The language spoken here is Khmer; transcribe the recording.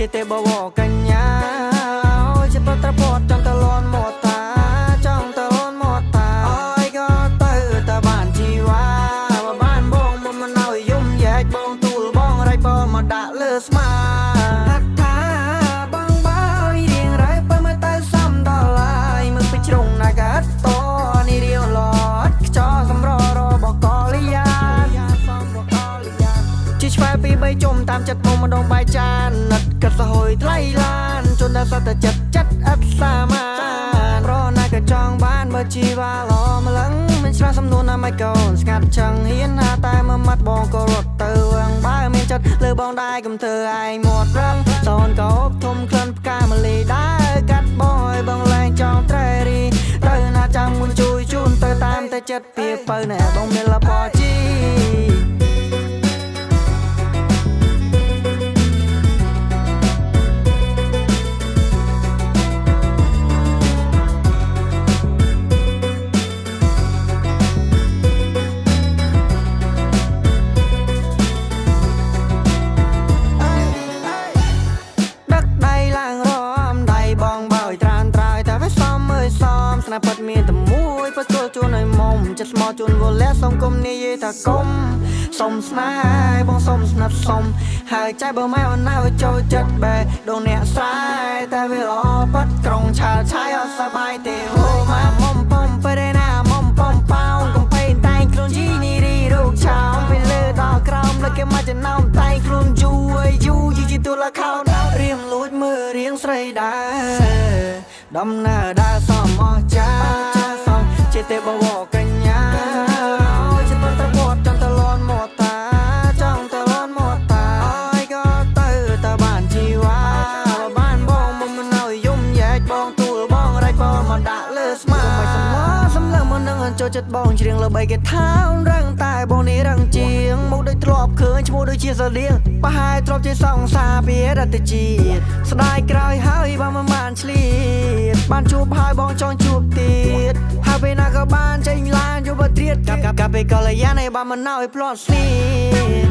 ជាទេបវកញ្ញាជាប្រត្រពតចង់តលន់មកតាចង់តលន់មកតាអើយក៏ទៅតែបានជីវ៉ាបានបងមិនឲ្យយំយែកបងទូលបងរៃបើមកដាក់លើស្មាថាបងបើរៀងរៃបើមកទៅសំដល់ហើយមើលពីជ្រុងណាកាត់តនេះរៀងឡត់ខ្ចោសម្ររបកលយាជីឆ្វែពីបីជុំតាមចិត្តមកម្ដងបាយចាននិតកាត់សហួយថ្លៃឡានជន់ដល់សតចិត្តអត់សាមានប្រណាក៏ចង់បានបើជីវ៉ាឡម្លឹងមិនឆ្លាស់សំនួនណាមិយកូនស្ងាត់ចង់ហ៊ានណាតែមួយម៉ាត់បងក៏រត់ទៅវងបើមានចិត្តលើបងដែរកុំធ្វើឯងមាត់រឹងសូនកោបធំក្លិនផ្កាម្លីដែរកាត់បងឲ្យបងលែងចង់ត្រេរីទៅណាចាំមុនជួយជូនទៅតាមតែចិត្តពីបើណែបងមានលបជីពិតមានតែមួយបើចូលជួនឲ្យមុំចិត្តស្មោះជួនវល់សុំគុំនិយាយថាគុំសុំស្នេហ៍បងសុំស្និទ្ធសុំហើយใจបើម៉ែអូនណាចូលចិត្តបែដងអ្នកស្រែតែវាល្អប៉ាត់ក្រុងឆាលឆាយអត់សប្បាយទេហូម៉ាមុំបំទៅណាមុំបំប៉ោងកំពេញតែងខ្លួនជីនេះរីរូបឆោមពេលលើដល់ក្រោមលើគេមកចំណោមតែងខ្លួនយូជាទូលខោរៀងលួចមើលរៀងស្រីដែរដំណើរដើរសមអស់ចាសំជាទេបវកញ្ញាជាប្រត្រពតចង់តលន់មកតាចង់តលន់មកតាអើយក៏ទៅតែបានជីវ៉ាបានបងមិនឲ្យយំយែកបងទូលបងរៃបងមកដាក់លើស្មាមិនសំឡឹងមកនឹងចូលចិត្តបងច្រៀងលើបីគេថារឹងតែបងនេះរឹងជាងមកដូចធ្លាប់ឃើញឈ្មោះដូចជាសាលៀងប្រហែលធ្លាប់ជាសង្សារពីរតជាតិស្ដាយក្រោយហើយបងមិនបានឆ្លៀតបានជួបហើយបងចង់ជួបទៀតហើយពេលណាក៏បានចេញឡានយកបត្រៀតកាប់ពេលកលយានឲ្យបានមិនឲ្យផ្លាត់ស្នៀ